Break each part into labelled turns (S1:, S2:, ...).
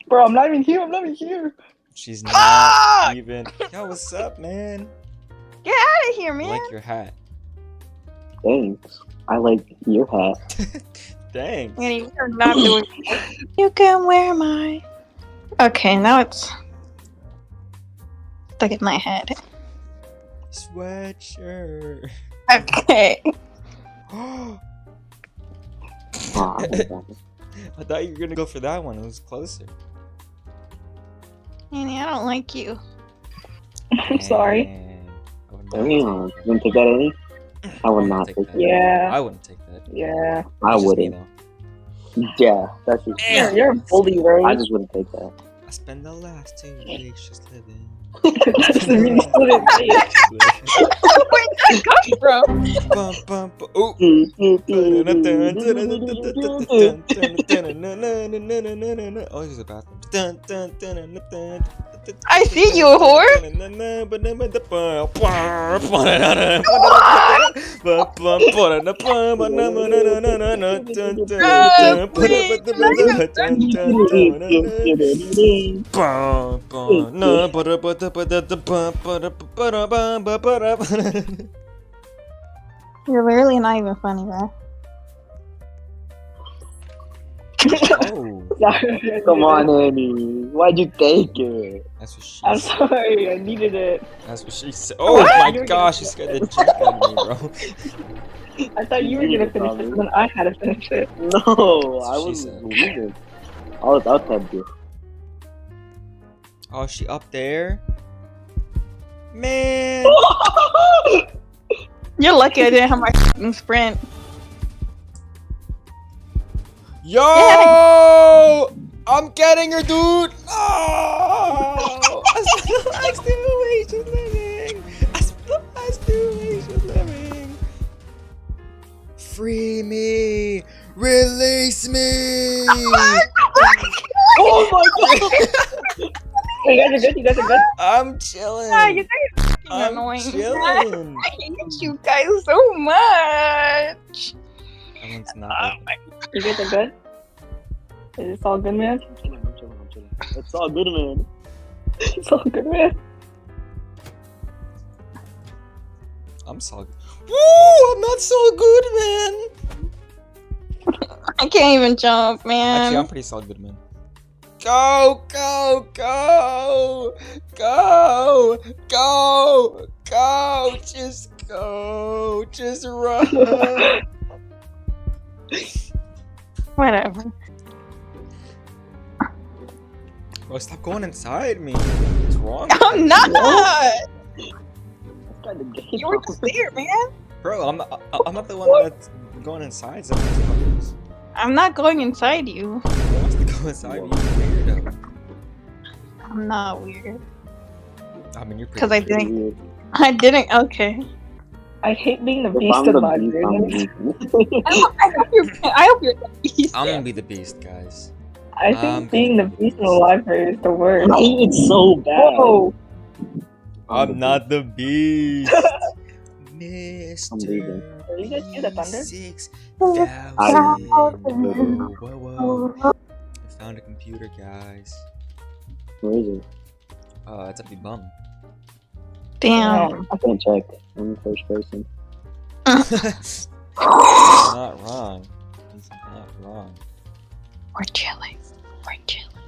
S1: Bro, I'm not even here. I'm not even here.
S2: She's not even. Yo, what's up, man?
S3: Get out of here,
S2: I
S3: man.
S2: like your hat.
S1: Thanks. I like your hat.
S2: Thanks.
S3: And you're not doing You can wear my. Okay, now it's stuck in my head.
S2: Sweatshirt.
S3: Okay.
S1: Oh, I like that.
S2: I thought you were gonna go for that one. It was closer.
S3: Annie, I don't like you.
S1: I'm sorry.
S2: Man, I would not
S1: Damn.
S2: take
S1: You wouldn't take that, Annie? I would not take that.
S2: Yeah. I wouldn't take that.
S1: Yeah.
S2: It's
S1: I
S2: just me,
S1: wouldn't.
S2: though.
S1: Yeah, that's just
S2: Damn.
S1: You're a bully, bro. I just wouldn't take that.
S2: I spend the last 2 weeks just living.
S1: Doesn't mean you wouldn't take it.
S3: Where'd that come from?
S2: Bum, bum, bum. Ooh. Oh, he's a bathroom.
S3: I see you, whore. You're literally not even funny, bro.
S2: Oh,
S1: Come on, Annie. Why'd you take it?
S2: that's what she
S1: I'm
S2: said.
S1: sorry. I needed it.
S2: That's what she said. Oh my gosh, you scared the junk out of me, bro.
S1: I thought you were gonna finish it, and then I had to finish it. No, I
S2: She
S1: was
S2: said.
S1: leaving. I was outside you.
S2: Oh, is she up there? Man.
S3: You're lucky I didn't have my f***ing sprint.
S2: Yo! I'm getting her, dude! Oh! I spent the last 2 weeks just living! I spent the last 2 weeks just living! Free me! Release me!
S1: Oh my god! You guys are good. You guys are good.
S2: I'm chilling!
S3: Ah, you guys are f***ing
S2: I'm
S3: annoying.
S2: chilling!
S3: I hate you guys so much.
S2: That one's not
S1: You guys are good. Is this all good, man? I'm chilling. It's all good, man. It's all good, man.
S2: I'm so. Woo! I'm not so good, man!
S3: I can't even jump, man.
S2: Actually, I'm pretty solid good, man. Go, go, go! Go! Go! Go! Just go! Just run!
S3: Whatever.
S2: Bro, stop going inside me. What's wrong? with
S3: I'm
S2: you?
S3: not. You were just there, man.
S2: Bro, I'm not the one that's going inside somebody's clothes.
S3: I'm not going inside you.
S2: Who wants to go inside you, weirdo?
S3: I'm not weird.
S2: I mean, you're pretty.
S3: Because I didn't. Okay.
S1: I hate being the beast of my dreams.
S3: I hope you're the beast.
S2: I'm gonna be the beast, guys.
S1: I think being the beast in the library is the worst.
S4: It's so bad.
S1: Whoa!
S2: I'm not the beast.
S4: I'm leaving.
S1: Are you guys hear the thunder?
S2: 6,000. Whoa, whoa. I found a computer, guys.
S4: Where is it?
S2: It's up the bum.
S3: Damn.
S4: I can't check. I'm the first person.
S2: He's not wrong. He's not wrong.
S3: We're chilling. We're chilling.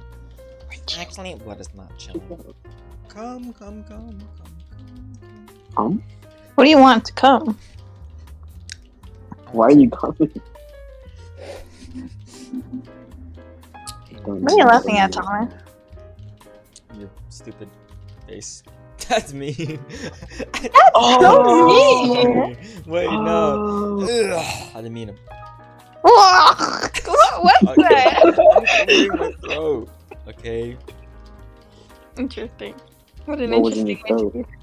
S3: We're chilling.
S2: Actually, what is not chilling? Come.
S3: What do you want to come?
S4: Why are you coming?
S3: What are you laughing at, Thomas?
S2: Your stupid face. That's me.
S3: That's so mean.
S2: Wait, no. Ugh, I didn't mean to.
S3: What was that?
S2: I'm clearing my throat. Okay.
S3: Interesting. What an
S4: What was in
S3: interesting
S4: your throat?
S3: interview.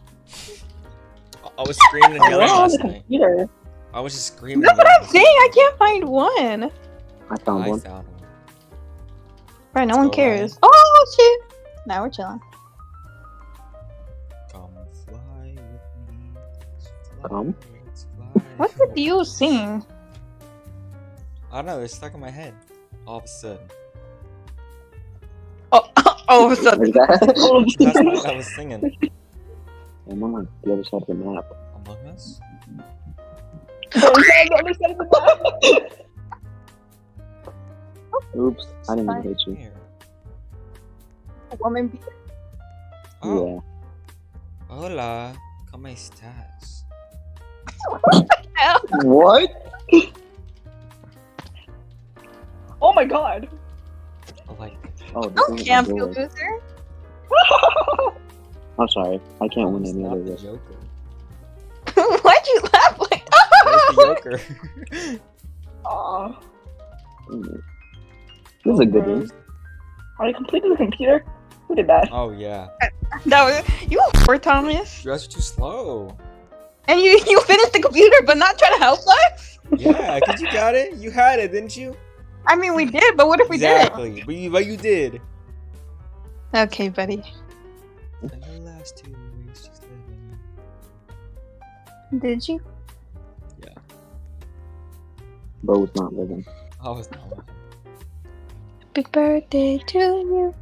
S2: I was screaming and yelling
S1: What's wrong with
S2: last
S1: the
S2: night.
S1: computer?
S2: I was just screaming.
S3: That's what I'm saying. I can't find one.
S4: I found
S2: I
S4: one.
S2: found one.
S3: Right, no
S2: Let's
S3: one
S2: go,
S3: cares. Oh shit! Now we're chilling.
S2: Come fly with me. Let's fly,
S4: Come?
S2: let's fly.
S3: What did you sing?
S2: I don't know. It's stuck in my head. All of a sudden.
S3: Oh. all of a sudden.
S4: Is that?
S2: Last night I was singing.
S4: I'm on the other side of the map.
S2: Among Us?
S4: Oops, I didn't even hit you.
S2: Here.
S3: Woman.
S2: Oh. Hola. ¿Cómo estás?
S4: Yeah. What?
S1: Oh my god.
S2: Oh, like,
S4: Oh, this
S3: Don't
S4: isn't
S3: camp,
S4: my
S3: you
S4: door.
S3: loser.
S4: I'm sorry. I can't win any
S2: not
S4: other
S2: the
S4: race.
S2: Joker.
S3: Why'd you laugh like
S2: Where's the Joker?
S1: Aw.
S4: This is a good one.
S1: Are you completing the computer? Who did that?
S2: Oh, yeah.
S3: That was you were Thomas.
S2: You guys are too slow.
S3: And you finished the computer but not trying to help us?
S2: Yeah, because you got it. You had it, didn't you?
S3: I mean we did, but what if we
S2: Exactly. But you did.
S3: didn't? Okay, buddy.
S2: And the last 2 weeks just living.
S3: Did you?
S4: Bro was not living.
S2: I was not living.
S3: Happy birthday to you.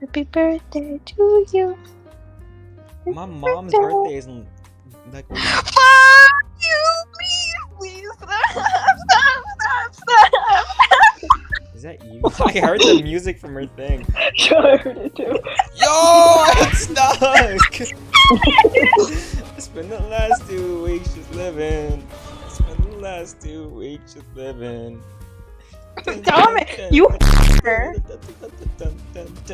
S3: Happy birthday to you.
S2: My mom's birthday isn't like.
S3: Fuck you, please, stop.
S2: Is that you? I heard the music from her thing.
S1: Sure, I heard it too.
S2: Yo, it's stuck. I spent the last 2 weeks just living. I spent the last 2 weeks just living.
S3: Thomas, you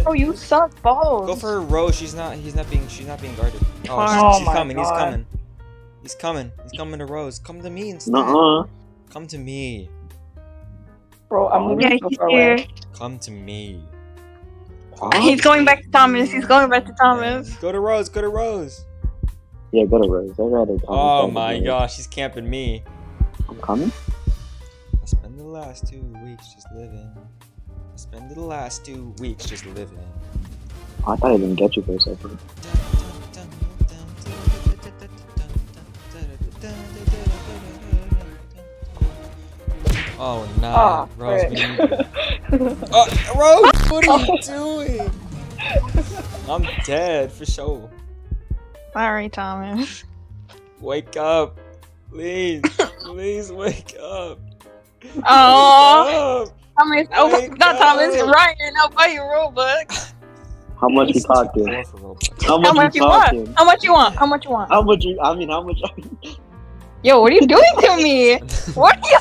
S3: Oh, you suck balls.
S2: Go for her, Rose. She's not being guarded. Oh,
S1: Oh
S2: she's
S1: my
S2: coming.
S1: God.
S2: He's coming to Rose. Come to me instead.
S4: Nuh-uh.
S2: Come to me.
S1: Bro, I'm
S3: Yeah,
S1: moving so
S3: he's
S1: far
S3: here.
S1: away.
S2: Come to me.
S3: He's going back to Thomas. He's going back to Thomas.
S2: Go to Rose. Go to Rose.
S4: Yeah, go to Rose. I'd rather.
S2: Oh my gosh, she's camping me.
S4: I'm coming.
S2: I spend the last 2 weeks just living. I spend the last 2 weeks just living.
S4: I thought I didn't get you for a second.
S2: Oh nah,
S1: Oh,
S2: Rose,
S1: frick.
S2: we need you. Rose, what are you doing? I'm dead for sure.
S3: Sorry, Thomas.
S2: Wake up, please, please wake up.
S3: Oh,
S2: Wake up.
S3: Thomas. Oh,
S2: Wake
S3: not Thomas.
S2: up.
S3: Ryan, I'll buy you Robux.
S4: How much you
S2: It's
S4: talking?
S2: 2-4 for Roblox.
S4: How
S3: How
S4: much
S3: much
S4: you
S3: you want?
S4: talking?
S3: How much you want? How much you want?
S4: How much you? I mean, how much?
S3: Yo, what are you doing to me? What are you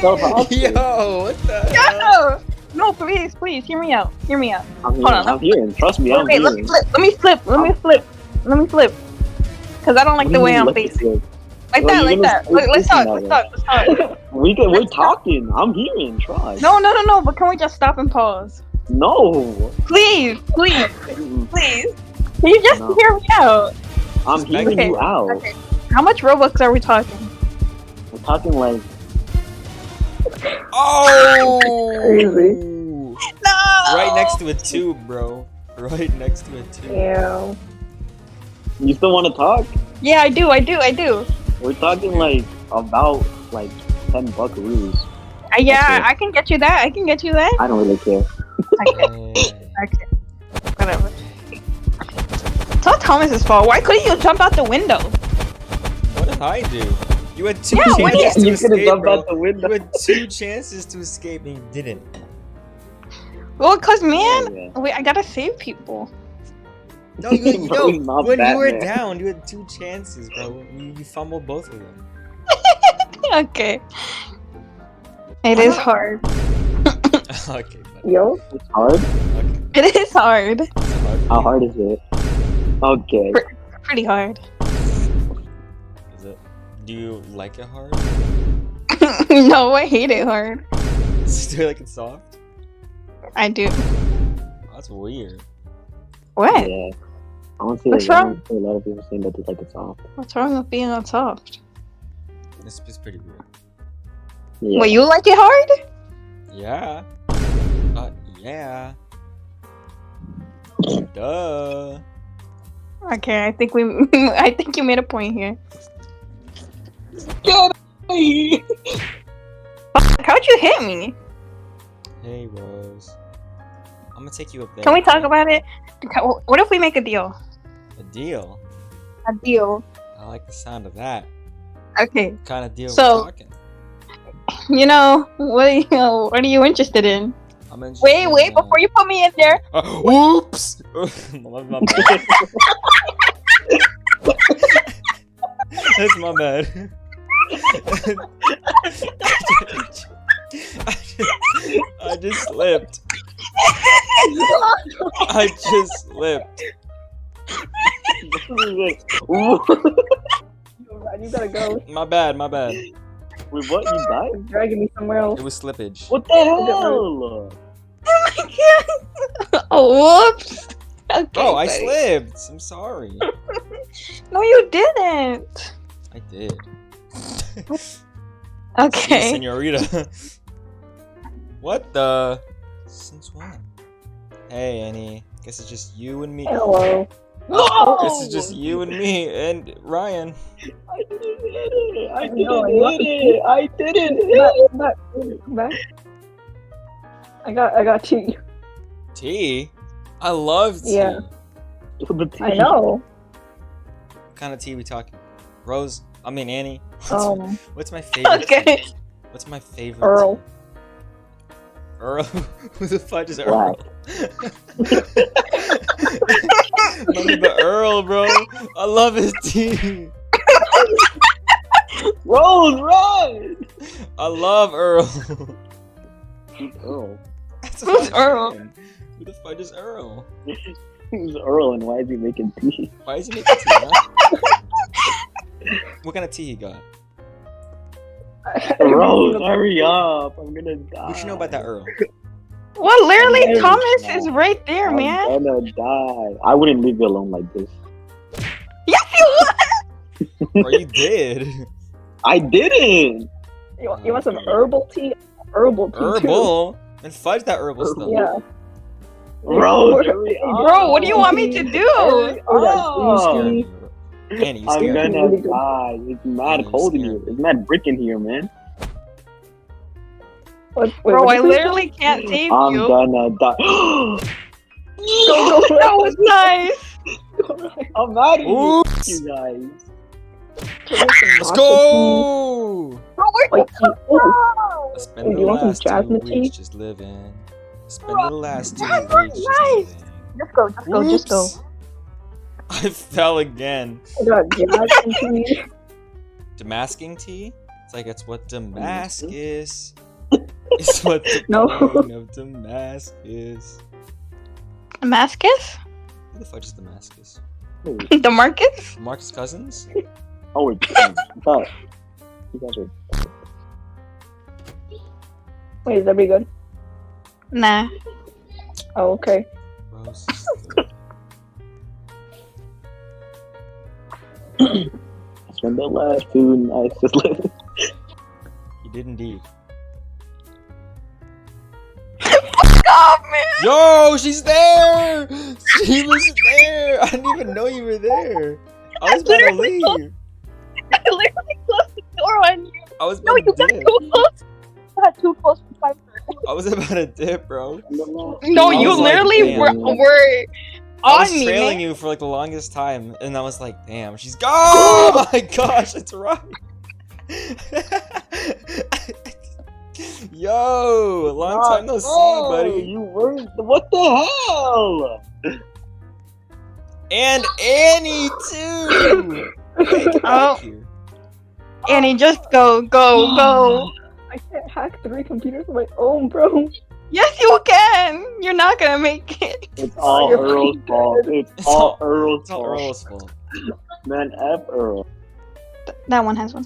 S4: So
S3: doing?
S4: talking.
S2: Yo, what the hell?
S3: No, no, please, hear me out. Hear me out.
S4: I'm
S3: Hold on.
S4: hearing. I'm hearing. Trust me, I'm
S3: Okay, let
S4: hearing.
S3: me flip. Cause I don't like the way I'm facing. Like
S4: Well,
S3: that,
S4: you're
S3: like that.
S4: gonna
S3: Let's
S4: stay
S3: talk.
S4: facing
S3: Let's talk.
S4: We're talking. I'm hearing. Try.
S3: No. But can we just stop and pause?
S4: No.
S3: Please.
S4: Mm-mm.
S3: Can you just
S4: No.
S3: hear me out?
S4: I'm hearing
S3: Okay,
S4: you out.
S3: okay. How much Robux are we talking?
S4: We're talking like.
S2: Oh!
S4: Crazy.
S3: No.
S2: Right next to a tube, bro. Right next to a tube.
S1: Ew.
S4: You still want to talk?
S3: Yeah, I do.
S4: We're talking like about like 10 buckaroos.
S3: Yeah, I can get you that.
S4: I don't really care.
S3: Okay, whatever. It's not Thomas's fault. Why couldn't you jump out the window?
S2: What did I do? You had 2
S3: Yeah, what
S2: chances to
S4: You could have
S2: escape,
S4: jumped
S2: bro.
S4: out the window.
S2: You had 2 chances to escape and you didn't.
S3: Well, cause man,
S4: Yeah.
S3: wait, I gotta save people.
S2: No, you
S4: Bro, he's not
S2: when you were
S4: Batman.
S2: down, you had 2 chances, bro. You fumbled both of them.
S3: Okay. It is hard.
S2: Okay, buddy.
S1: Yo.
S4: It's hard.
S2: Okay.
S3: It is hard.
S2: It's hard for
S4: How
S2: you.
S4: hard is it? Okay.
S3: Pretty hard.
S2: Is it? Do you like it hard?
S3: No, I hate it hard.
S2: Do you like it soft?
S3: I do.
S2: That's weird.
S3: What?
S4: Yeah. I want to see
S3: What's
S4: a
S3: wrong?
S4: lot of people saying that they like it soft.
S3: What's wrong with being on soft?
S2: It's pretty weird.
S4: Yeah.
S3: Wait, you like it hard?
S2: Yeah. Yeah. Duh.
S3: Okay, I think you made a point here. Fuck, how'd you hit me?
S2: Hey, Rose. I'm gonna take you up there.
S3: Can we talk about it? What if we make a deal?
S2: A deal?
S3: A deal.
S2: I like the sound of that.
S3: Okay.
S2: What kind of deal
S3: So-
S2: we're talking?
S3: What are you interested in?
S2: I'm interested
S3: Wait,
S2: in,
S3: before you put me in there.
S2: Whoops! My bad. That's my bad. I just slipped. I just slipped.
S1: You gotta go.
S2: My bad.
S4: Wait, what? You died?
S1: You're dragging me somewhere else.
S2: It was slippage.
S4: What the hell?
S3: Oh my god. Oh, whoops. Okay,
S2: Bro, I
S3: buddy.
S2: slipped. I'm sorry.
S3: No, you didn't.
S2: I did.
S3: Okay.
S2: Senorita. What the? Since when? Hey, Annie. Guess it's just you and me.
S1: Hello.
S2: Guess it's just you and me and Ryan.
S4: I didn't hit it. I
S1: No,
S4: didn't hit it. I didn't hit it.
S1: Come back. I got tea.
S2: Tea? I love tea.
S1: Yeah.
S4: The
S1: I know.
S2: What kind of tea we talking? Rose? I mean Annie. What's my favorite
S3: Okay.
S2: tea? What's my favorite
S1: Earl.
S2: tea? Earl? Who the fudge is
S4: Black.
S2: Earl? Nothing but Earl, bro. I love his tea.
S4: Rose, run!
S2: I love Earl.
S4: Who's Earl?
S2: That's
S3: Who's
S2: what I'm
S3: Earl?
S2: saying. Who the fudge is Earl?
S4: Who's Earl and why is he making tea?
S2: Why is he making tea, huh? What kind of tea he got?
S4: Rose, hurry up. I'm gonna die.
S2: What you know about that Earl?
S3: Well, literally,
S4: I'm
S3: Thomas
S4: gonna
S3: is right there,
S4: I'm
S3: man.
S4: gonna die. I wouldn't leave you alone like this.
S3: Yes, you would.
S2: Bro, you did.
S4: I didn't!
S1: You want some herbal tea? Herbal tea. too.
S2: Herbal? And fudge that herbal stuff.
S1: Yeah.
S4: Rose, hurry up.
S3: Bro, what do you want me to do?
S1: Oh,
S2: You scared
S4: Oh,
S2: me, bro. Annie, you
S4: I'm
S2: scared me.
S4: gonna die. It's mad
S2: Yeah,
S4: cold in
S2: scared
S4: here.
S2: me.
S4: It's mad brick in here, man.
S3: Bro, I literally can't save
S4: I'm
S3: you.
S4: gonna die.
S3: That was nice.
S4: I'm out of here,
S2: Oops.
S4: you guys.
S2: Let's go!
S3: Bro, where'd
S1: Wait,
S3: you
S1: oh,
S3: go?
S2: I spent
S1: Hey,
S2: the
S1: do you want some
S2: last 2
S1: jasmine tea?
S2: weeks just living. Spend the last 2
S3: That's
S2: weeks just
S3: nice.
S2: living.
S3: Just go.
S2: Oops. I fell again.
S1: I got jasmine tea.
S2: Damasking tea? It's like it's what Damascus. It's what the
S1: No.
S2: plain of Damascus.
S3: Damascus?
S2: Who the fudge is Damascus?
S3: Demarcus?
S2: Marcus Cousins?
S4: Oh, wait. I thought you guys were.
S1: Wait, is that be good?
S3: Nah.
S1: Oh, okay.
S2: Rose.
S4: I spent the last 2 nights just living.
S2: You did indeed.
S3: Stop, man.
S2: Yo, she's there! She was there! I didn't even know you were there. I was about to leave.
S3: I literally closed the door on you.
S2: I was
S3: No,
S2: about
S3: you
S2: to
S3: got
S2: dip.
S3: too close. You got too close to my
S2: I was about to dip, bro.
S3: No,
S2: I
S3: you
S2: was like,
S3: literally
S2: damn.
S3: were
S2: I
S3: on
S2: was
S3: me,
S2: trailing
S3: man.
S2: you for like the longest time, and I was like, damn, she's gone! Oh my gosh, that's right! Yo, long time no see, buddy.
S4: You weren't. What the hell?
S2: And Annie, too! Hey, get
S3: Oh.
S2: back here.
S3: Annie, just go.
S1: I can't hack 3 computers on my own, bro.
S3: Yes, you can. You're not gonna make it.
S4: It's all
S1: You're
S4: Earl's fault. It's all Earl's
S2: It's all
S4: fault.
S2: Earl's fault.
S4: Man, F Earl.
S3: That one has one.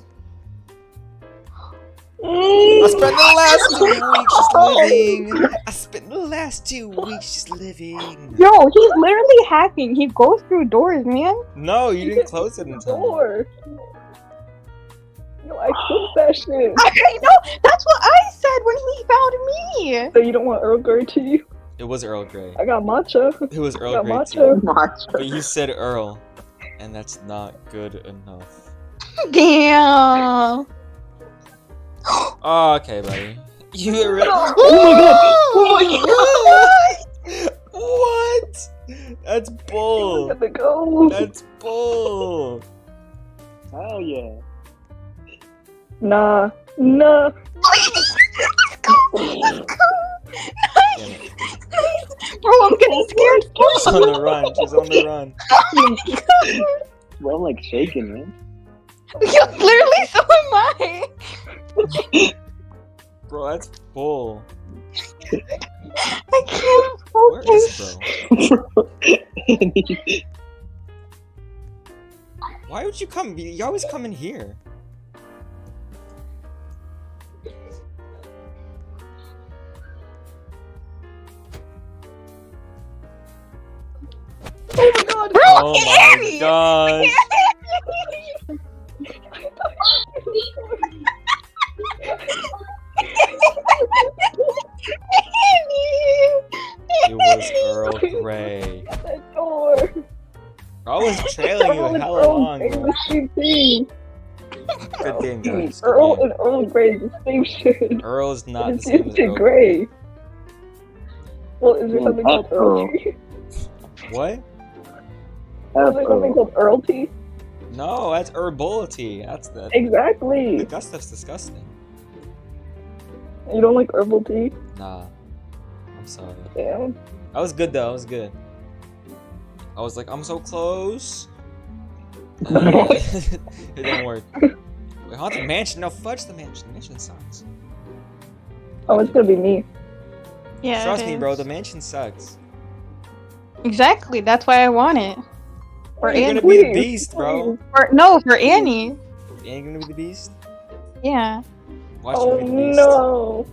S2: I spent the last 2 weeks just living. I spent the last 2 weeks just living.
S3: Yo, he's literally hacking. He goes through doors, man.
S2: No, you didn't close it in time.
S1: Door. Yo, I closed that shit.
S3: I know. That's what I said when he found me.
S1: So you don't want Earl Grey tea?
S2: It was Earl Grey.
S1: I got matcha.
S2: It was
S1: I
S2: Earl
S1: got
S2: Grey too.
S1: matcha.
S2: But you said Earl, and that's not good enough.
S3: Damn.
S2: Oh, okay, buddy. You really.
S1: Oh my god! Oh my god!
S2: That's
S1: We're
S2: bull.
S1: gonna go.
S2: That's bull.
S4: Hell yeah.
S1: Nah. Nah.
S2: Damn it.
S3: Bro, I'm getting scared.
S2: She's on the run. She's on the run.
S4: Bro, I'm like shaking, man.
S3: Yo, literally, so am I.
S2: Bro, that's bull.
S3: I can't
S2: Where
S3: focus.
S2: is bro? Why would you come? You always come in here.
S1: Oh my god.
S3: Bro,
S2: Oh my
S3: Annie!
S2: god. It was Earl Grey.
S1: That door.
S2: I was trailing you
S1: Earl and
S2: hella
S1: Earl
S2: long,
S1: Grey
S2: bro.
S1: the same thing.
S2: Good game, guys.
S1: Earl
S2: Good game.
S1: and Earl Grey the same shit.
S2: Earl is not the
S1: It's
S2: same as
S1: just
S2: Earl.
S1: Grey. Well, is there
S4: Yeah,
S1: something called
S4: Earl.
S1: Earl tea?
S2: What?
S1: Is there something called Earl tea?
S2: No, that's herbality. That's the.
S1: Exactly.
S2: That stuff's disgusting.
S1: You don't like herbal tea?
S2: Nah. I'm sorry.
S1: Damn.
S2: That was good though. That was good. I was like, I'm so close. And then it didn't work. Wait, haunted mansion? No, fudge the mansion. The mansion sucks.
S1: Oh, it's gonna be me.
S3: Yeah.
S2: Trust
S3: it
S2: me,
S3: is.
S2: bro. The mansion sucks.
S3: Exactly. That's why I want it. For
S2: You're
S3: Annie.
S2: gonna be the
S1: Please,
S2: beast, bro.
S3: For Annie.
S2: Ain't gonna be the beast.
S3: Yeah.
S2: Watch
S1: Oh
S2: you be the beast.
S1: no!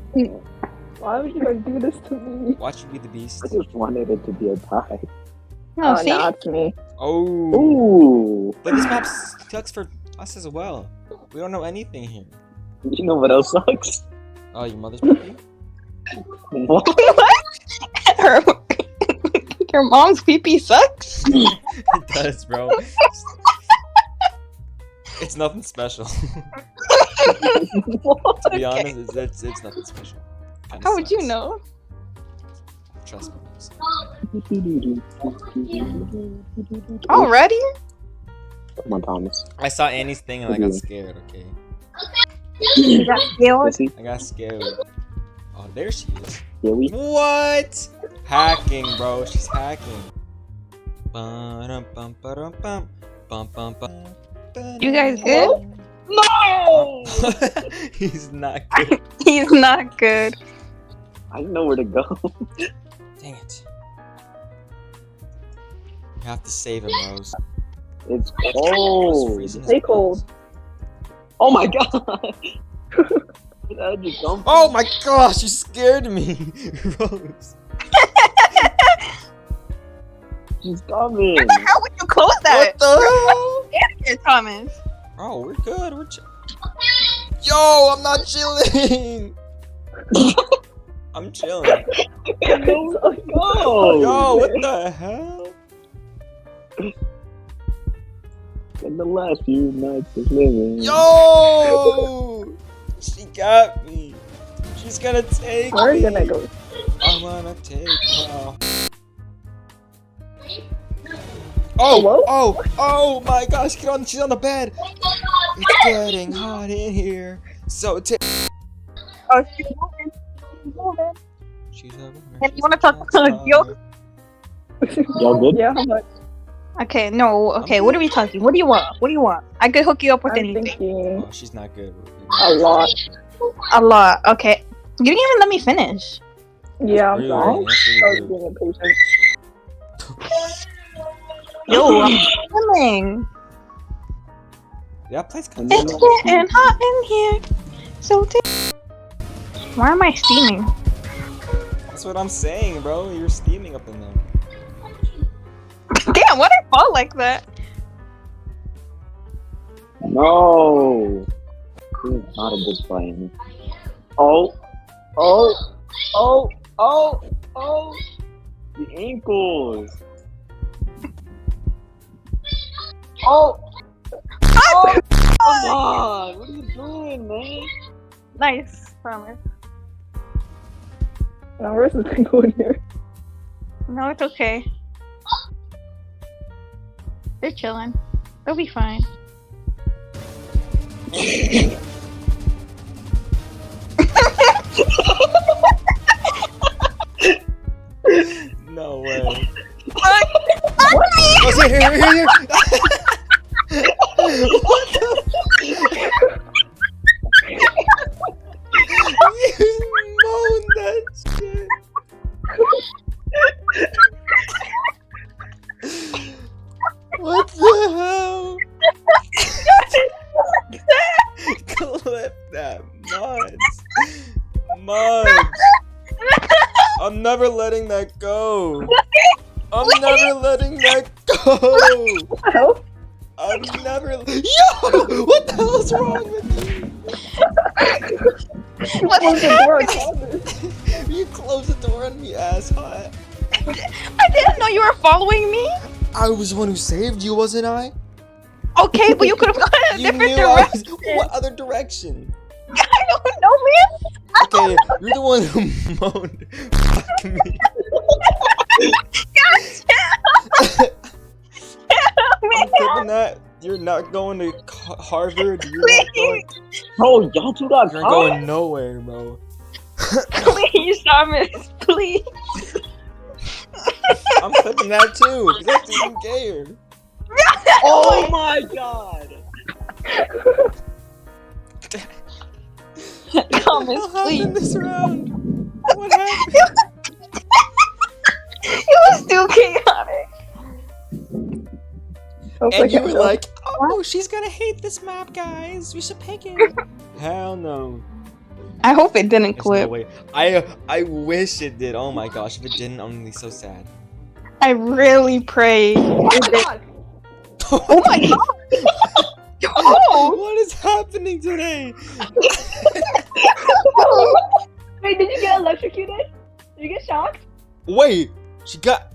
S1: Why would you guys do this to me?
S2: Watch you be the beast.
S4: I just wanted it to be a tie.
S3: No,
S1: Oh,
S3: see?
S1: nah, it's me.
S2: Oh.
S4: Ooh.
S2: But this map sucks for us as well. We don't know anything here.
S4: You know what else sucks?
S2: Oh, your mother's puppy?
S4: What?
S3: Her, your mom's pee-pee sucks?
S2: It does, bro. It's nothing special. To be honest, it's nothing special. Kinda
S3: How would you
S2: sucks.
S3: know?
S2: Trust me.
S3: Already?
S4: Come on, Thomas.
S2: I saw Annie's thing and I got scared, okay?
S3: You got scared?
S4: Is he?
S2: I got scared. Oh, there she is.
S4: Yeah, we.
S2: What? Hacking, bro. She's hacking. Ba-dum-bum-ba-dum-bum. Bum-bum-bum.
S3: You guys good?
S1: No!
S2: He's not good.
S3: He's not good.
S4: I know where to go.
S2: Dang it. You have to save him, Rose.
S4: It's
S2: It's
S4: cold.
S2: freezing his
S1: Stay
S2: butt.
S1: cold.
S4: Oh my god. Where did you come from?
S2: Oh my gosh, you scared me, Rose.
S4: She's coming.
S3: How would you close that?
S2: What the hell?
S3: Here, Thomas.
S2: Oh, we're good. We're Yo, I'm not chilling. I'm chilling.
S4: Go.
S2: Yo, what the hell?
S4: In the last few nights of living.
S2: Yo, she got me. She's gonna take
S1: We're
S2: me.
S1: gonna go.
S2: I'm gonna take her. Oh,
S1: Hello?
S2: oh my gosh, get on, she's on the bed. It's getting hot in here. So
S3: Oh, she's moving. She's moving.
S2: she's a woman.
S3: Hey, you wanna talk about yo?
S4: Y'all good?
S1: Yeah, how much?
S3: Okay, no. Okay, what are we talking? What do you want? What do you want? I could hook you up with
S1: I'm
S3: anything.
S1: thinking
S2: Oh, she's not good.
S1: a lot.
S3: A lot. Okay. You didn't even let me finish.
S1: Yeah, I'm
S2: Really,
S1: sorry.
S2: that's
S1: I was
S2: really good.
S1: being impatient.
S3: Yo, I'm filming.
S2: That place kind
S3: It's
S2: of
S3: getting hot in here. So why am I steaming?
S2: That's what I'm saying, bro. You're steaming up in there.
S3: Damn, why did I fall like that?
S4: No. This is not a good plan. Oh. The ankles. Oh. Come on. What are you doing, man?
S3: Nice, promise.
S1: Now, where's this thing going here?
S3: No, it's okay. They're chilling. They'll be fine.
S2: No way.
S3: What?
S2: Oh, see, here. What the? You moaned that shit. What the hell? Clip that, Muds. I'm never letting that go. I'm never letting that go.
S1: Oh,
S2: I'm never. Yo! What the hell's wrong with you?
S3: What's happening?
S2: You closed the door on me, asshole.
S3: I didn't know you were following me.
S2: I was the one who saved you, wasn't I?
S3: Okay, but you could have gone in a
S2: You
S3: different
S2: knew I
S3: direction.
S2: was. What other direction?
S3: I don't know, man.
S2: Okay, you're the one who moaned. Fuck me. I'm flipping that. You're not going to Harvard. You're not going.
S4: Bro, y'all two got
S2: You're
S4: caught.
S2: going nowhere, bro.
S3: Please, Thomas. Please.
S2: I'm flipping that too, because that's even gayer.
S4: Oh my god.
S3: Thomas,
S2: What happened
S3: please.
S2: this round? What happened?
S3: It was still chaotic.
S2: And you were like, oh, she's gonna hate this map, guys. We should pick it. Hell no.
S3: I hope it didn't
S2: There's no
S3: clip.
S2: way. I wish it did. Oh my gosh, if it didn't, I'm gonna be so sad.
S3: I really pray. it did. Oh my god. Oh.
S2: What is happening today?
S1: wait, did you get electrocuted? Did you get shocked?
S2: Wait, she got.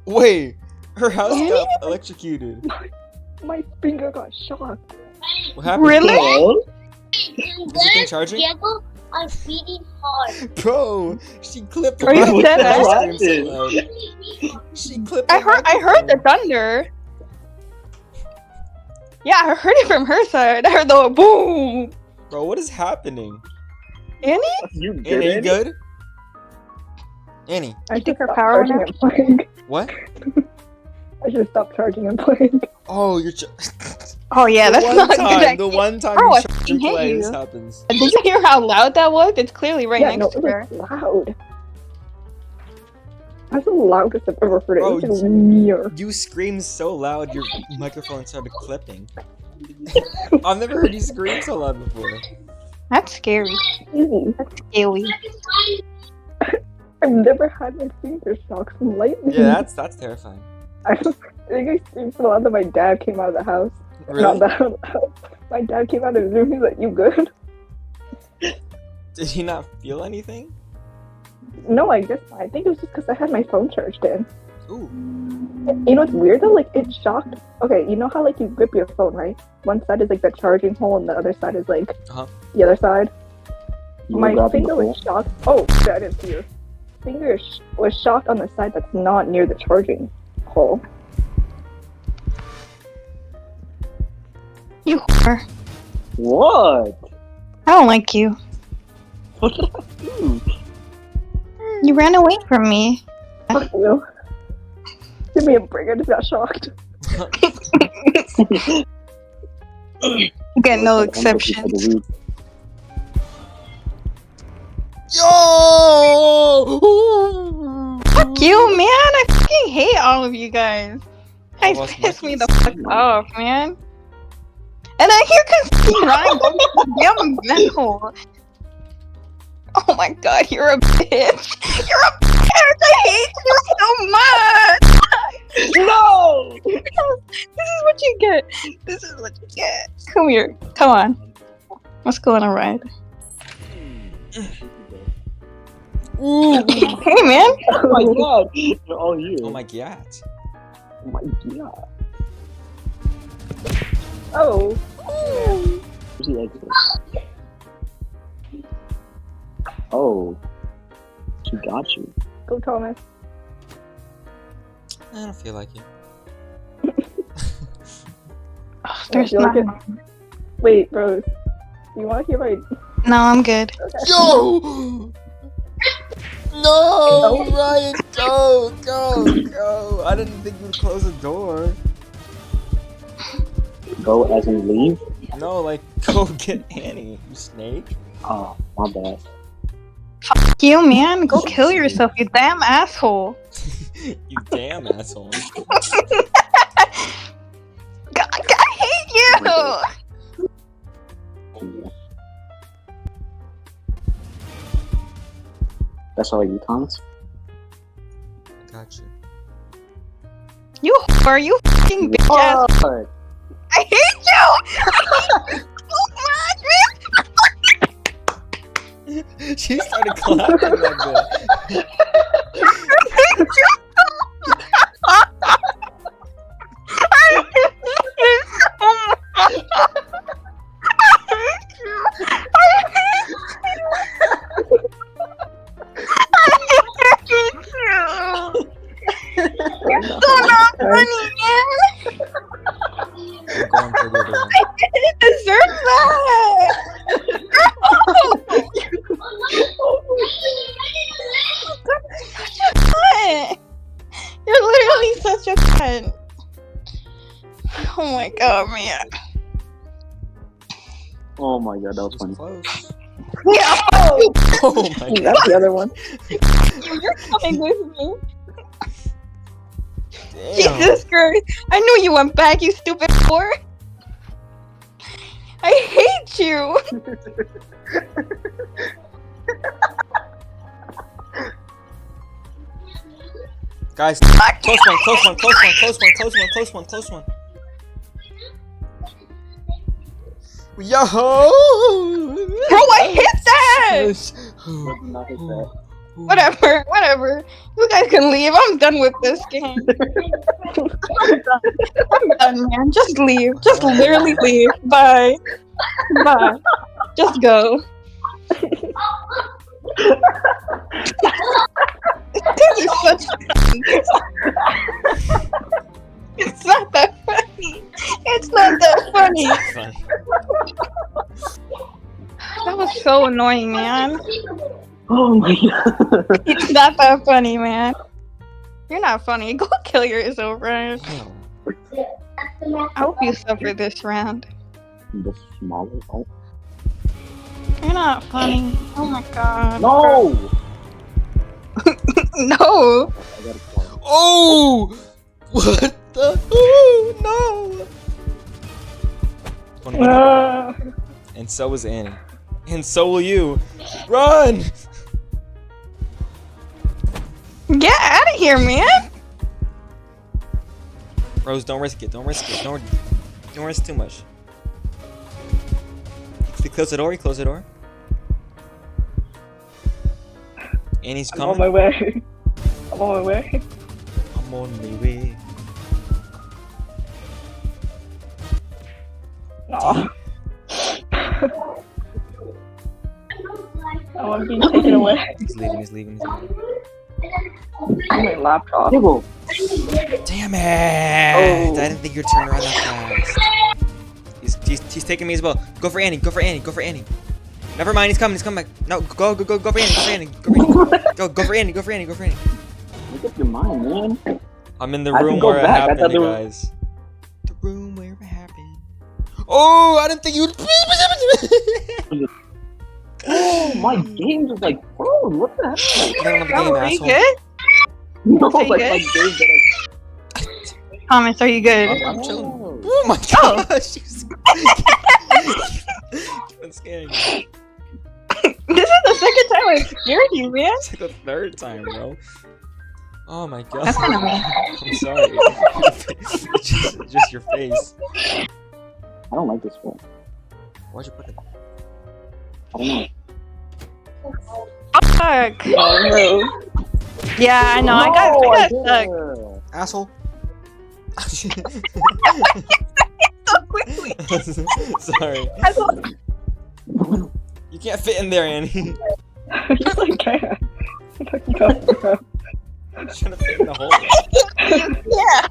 S2: Wait, her house got electrocuted.
S1: My finger got shocked.
S2: What happened?
S3: Really?
S4: Hello?
S2: Is the thing charging?
S5: Diego are feeding hard.
S2: Bro, she clipped
S3: Are you
S2: my
S3: dead
S2: ice
S4: ass?
S2: cream so loud. She clipped
S3: I
S2: the
S3: heard the
S2: microphone.
S3: thunder. Yeah, I heard it from her side. I heard the boom.
S2: Bro, what is happening?
S3: Annie?
S4: You good?
S2: Annie, you
S4: Annie?
S2: good? Annie,
S1: I
S3: took
S1: should
S3: her
S1: stop
S3: power
S1: charging
S3: nap?
S1: and playing.
S2: what?
S1: I should stop charging and playing.
S2: Oh, you're.
S3: Oh yeah, that's not a good idea.
S2: The one time
S3: Bro, I
S2: you charge
S3: fucking
S2: and
S3: hate
S2: play,
S3: you.
S2: this happens.
S3: Did you hear how loud that was? It's clearly right
S1: Yeah, no,
S3: next
S1: it
S3: to her.
S1: was loud. That's the loudest I've ever heard it.
S2: Bro,
S1: It was like near.
S2: You screamed so loud, your microphone started clipping. I've never heard you scream so loud before.
S3: That's scary.
S1: Easy.
S3: That's scary.
S1: I've never had my fingers shocked from lightning.
S2: Yeah, that's terrifying.
S1: I think I screamed so loud that my dad came out of the house. Not
S2: Really?
S1: that out of the house. My dad came out of his room. He's like, "You good?"
S2: Did he not feel anything?
S1: No, I think it was just because I had my phone charged in.
S2: Ooh.
S1: You know what's weird though? Like it shocked. Okay, you know how like you grip your phone, right? One side is like the charging hole, and the other side is like the other side.
S4: You
S1: My
S4: grabbing
S1: finger
S4: the
S1: was shocked. Oh, shit, I didn't see your finger was shocked on the side that's not near the charging hole.
S3: You are.
S4: What?
S3: I don't like you.
S4: What did I do?
S3: You ran away from me.
S1: Fuck you. Give me a break. I just got shocked.
S3: You get no exceptions.
S2: Yo!
S3: Fuck you, man. I fucking hate all of you guys. You guys
S2: lost
S3: piss me the
S2: monkeys.
S3: fuck off, man. And I hear Christine Ryan going to the damn manhole. Oh my god, you're a bitch. You're a bitch. I hate you so much.
S1: No!
S3: This is what you get. This is what you get. Come here. Come on. Let's go on a ride.
S2: Ooh.
S3: Hey, man.
S4: Oh my god! They're all here.
S2: Oh my god.
S4: Oh my god.
S1: Oh.
S4: Where's the exit? Oh. She got you.
S1: Go, Thomas.
S2: I don't feel like it.
S3: There's
S1: feel like
S3: not.
S1: Wait, Rose. You want to hear my?
S3: No, I'm good.
S1: Okay.
S2: Yo! No, Ryan, go! I didn't think you'd close the door.
S4: Go as in leave?
S2: No, like, go get Annie, you snake.
S4: Oh, my bad.
S3: Fuck you, man. Go kill yourself, you damn asshole.
S2: You damn asshole.
S3: God, I hate you.
S4: That's all you, Thomas?
S2: Gotcha.
S3: You are you fucking bitch ass.
S4: What?
S3: I hate you. So much, man.
S2: She started clapping like that.
S3: I hate you so much. I hate you so much. I hate you. You're so not funny, man.
S2: I'm going for the other one.
S3: I didn't deserve that. Such a cunt. You're literally such a cunt. Oh my god, man.
S4: Oh my god, that was
S2: It was
S4: funny.
S2: close.
S3: Yeah.
S2: Oh my god.
S1: That's the other one.
S3: You're coming with me.
S2: Damn.
S3: Jesus Christ. I knew you went back, you stupid whore. I hate you.
S2: Guys, close one. Yo!
S3: Bro, I hit that!
S4: Let's not hit that.
S3: Whatever. You guys can leave. I'm done with this game. I'm done, man. Just leave. Just literally leave. Bye. Just go. This is such. It's not that funny. It's not that funny.
S2: Funny.
S3: That was so annoying, man.
S4: Oh my god.
S3: It's not that funny, man. You're not funny. Go kill yourself, Ryan. I hope you suffer this round.
S4: The smaller. Oh.
S3: You're not funny. Oh my god.
S4: No!
S3: No.
S4: I gotta call.
S2: Oh! What the? Oh, no! And so was Annie. And so will you. Run!
S3: Get out of here, man.
S2: Rose, don't risk it. Don't risk too much. If you close the door, Annie's
S1: I'm
S2: coming.
S1: on my way. I'm on my way.
S2: I'm on my way.
S1: Aw. I want to be taken away.
S2: He's leaving.
S1: My laptop.
S4: Nibble.
S2: Damn it!
S1: Oh.
S2: I didn't think you'd turn around that fast. He's taking me as well. Go for Annie. Never mind, he's coming back. No, go for Annie. Go for Annie.
S4: Make up your mind, man.
S2: I'm in the
S4: I can
S2: room
S4: go
S2: where it
S4: back. I
S2: happened,
S4: thought
S2: you
S4: there was-
S2: guys. The room where it happened. Oh, I didn't think you'd.
S4: Oh, my games is like, bro, what the hell?
S2: I don't know the
S3: Oh,
S2: game,
S3: are you
S2: asshole.
S3: good?
S4: No,
S3: Are you
S4: like
S3: good?
S4: my games that
S3: Thomas, are you good?
S2: I'm chilling.
S4: Oh.
S2: Oh my
S3: Oh.
S2: gosh, you've been scaring me.
S3: This is the second time I scared you, man.
S2: It's like the third time, bro. Oh my god.
S3: That's kind of weird.
S2: I'm sorry. just your face.
S4: I don't like this one.
S2: Why'd you put it?
S4: I don't know.
S3: Fuck.
S1: Oh no.
S3: Yeah, I know. I got stuck
S2: Asshole.
S3: so quickly.
S2: Sorry. You can't fit in there, Annie.
S1: Yes, I can.
S2: I'm trying to fit in the hole.
S3: Yeah.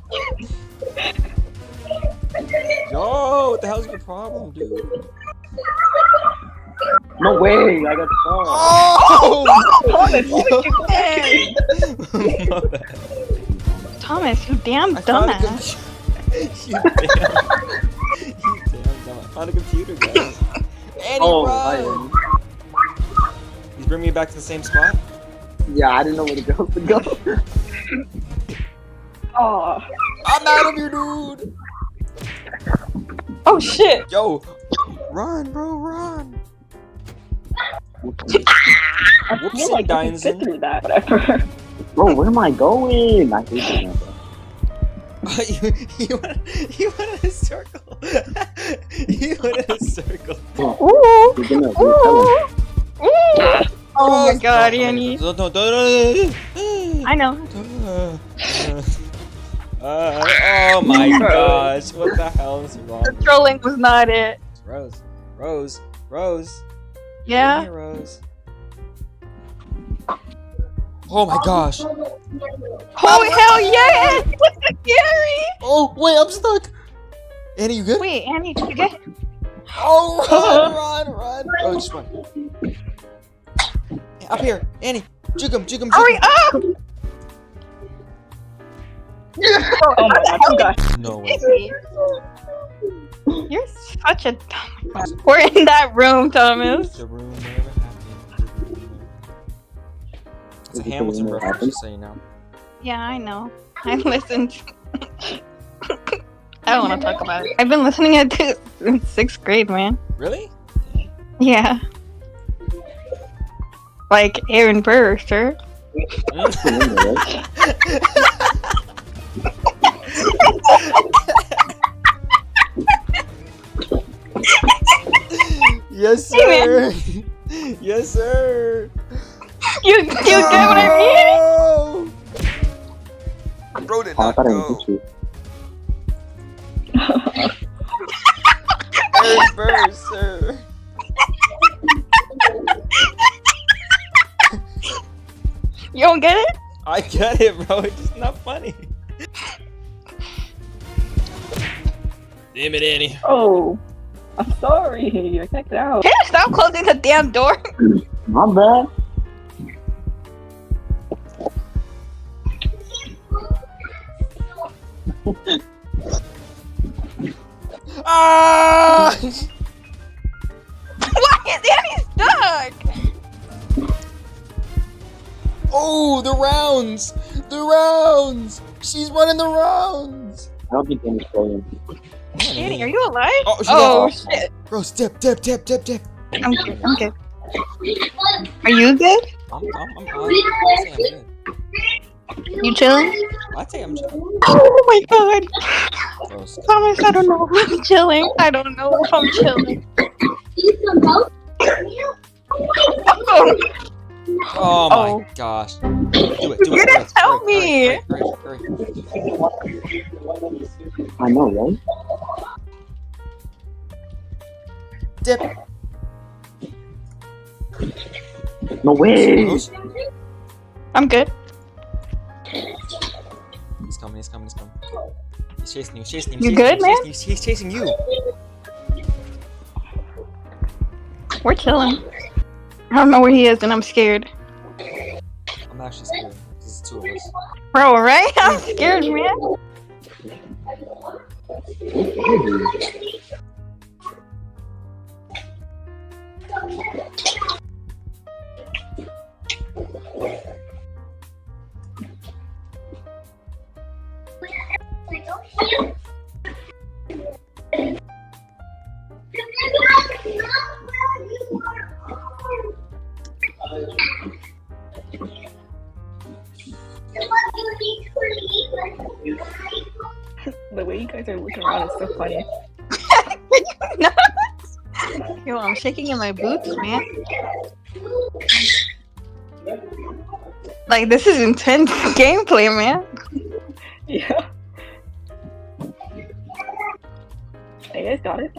S2: Yo, what the hell's your problem, dude?
S4: No way, I got stuck.
S2: Oh!
S3: Thomas,
S2: My bad.
S3: Thomas, you damn
S2: I found a
S3: dumbass.
S2: you damn dumb. I found a computer, guys. Annie,
S4: Oh,
S2: run! He's bringing me back to the same spot?
S4: Yeah, I didn't know where to go.
S1: Oh,
S2: I'm out of here, dude!
S3: Oh shit.
S2: Yo! Run, bro, run!
S1: I feel
S2: Whoopsie
S1: like I can
S2: daisy.
S1: fit through that. Whatever.
S4: Bro, where am I going? I hate this now, bro.
S2: you went in a circle. You went in a circle.
S3: Ooh.
S4: You're gonna
S3: Ooh. Ooh. Oh my
S2: No,
S3: god,
S2: no,
S3: Annie.
S2: no,
S3: I know.
S2: oh my gosh, what the hell is wrong?
S3: The trolling was not it.
S2: Rose.
S3: Yeah?
S2: Come here, Rose. Oh my gosh.
S3: Oh hell yeah! What's the scary?
S2: Oh, wait, I'm stuck. Annie, you good?
S3: Wait, Annie, did you get?
S2: Oh, run. Oh, just run. Up here, Annie. Jig him.
S3: Hurry up!
S1: Oh my god.
S2: No way.
S3: You're such a dumb. We're in that room, Thomas.
S2: The room never happened. It's a Hamilton reference, just so you know.
S3: Yeah, I know. I listened. I don't want to talk about it. I've been listening to it since 6th grade, man.
S2: Really?
S3: Yeah. Like Aaron Burr, sir.
S2: Yes,
S3: Hey,
S2: sir. Yes, sir.
S3: You get what I mean?
S2: Bro did
S4: Oh, I
S2: not
S4: thought I
S2: go.
S4: hit you.
S2: Aaron Burr, sir.
S3: You don't get it?
S2: I get it, bro. It's just not funny. Damn it, Annie.
S1: Oh, I'm sorry. I can't get out.
S3: Can you stop closing the damn door?
S4: My bad.
S2: Ah!
S3: Why is Annie stuck?
S2: Oh, the rounds! The rounds! She's running the rounds!
S4: I don't think Annie's trolling.
S3: Annie, are you alive?
S2: Oh, she's
S3: Oh
S2: off.
S3: shit.
S2: Bro, dip.
S3: I'm good. Are you good?
S2: I'm good.
S3: You chilling?
S2: I'd say I'm chilling.
S3: Oh my god.
S2: Gross.
S3: Thomas, I don't know if I'm chilling. I don't know if I'm chilling.
S2: Oh my gosh. Do it.
S3: You didn't tell me.
S2: Hurry.
S4: I know, right?
S2: Dip.
S4: No way!
S2: Close.
S3: I'm good.
S2: He's coming. He's chasing you.
S3: You good, man?
S2: He's chasing you.
S3: We're chilling. I don't know where he is and I'm scared.
S2: I'm actually scared. This is two of us.
S3: Bro, right? I'm scared, man.
S1: The way you guys are looking around is so funny.
S3: Yo, I'm shaking in my boots, man. Like, this is intense gameplay, man.
S1: Yeah. You guys got it.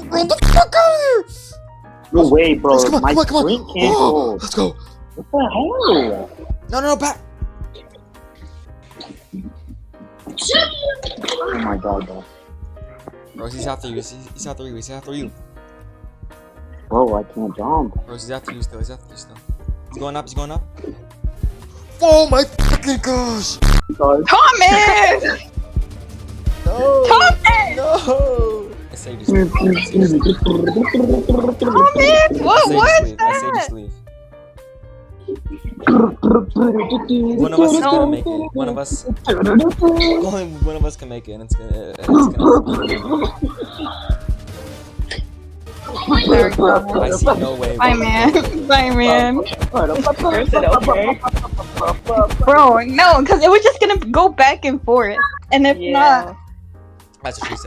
S2: Run the fuck out of here!
S4: No way, bro.
S2: Come on.
S4: My screen can't
S2: Oh,
S4: hold.
S2: let's go.
S4: What the hell?
S2: No, back.
S4: Oh my god, bro.
S2: Bro, he's after you. He's after you. He's after you.
S4: Bro, I can't jump.
S2: Bro, he's after you still. He's after you still. He's going up. He's going up. Oh my fucking gosh!
S3: Thomas!
S2: No!
S3: Thomas!
S2: No! I saved you, Steve.
S3: Thomas! What was
S2: I saved you,
S3: that?
S2: Steve. One of us is gonna make it. One of us. Only one of us can make it, and it's gonna. I see no way.
S3: Bye, man. Bye, man.
S1: Is it okay?
S3: Bro, no, because it was just gonna go back and forth. And if not,
S2: That's what she said.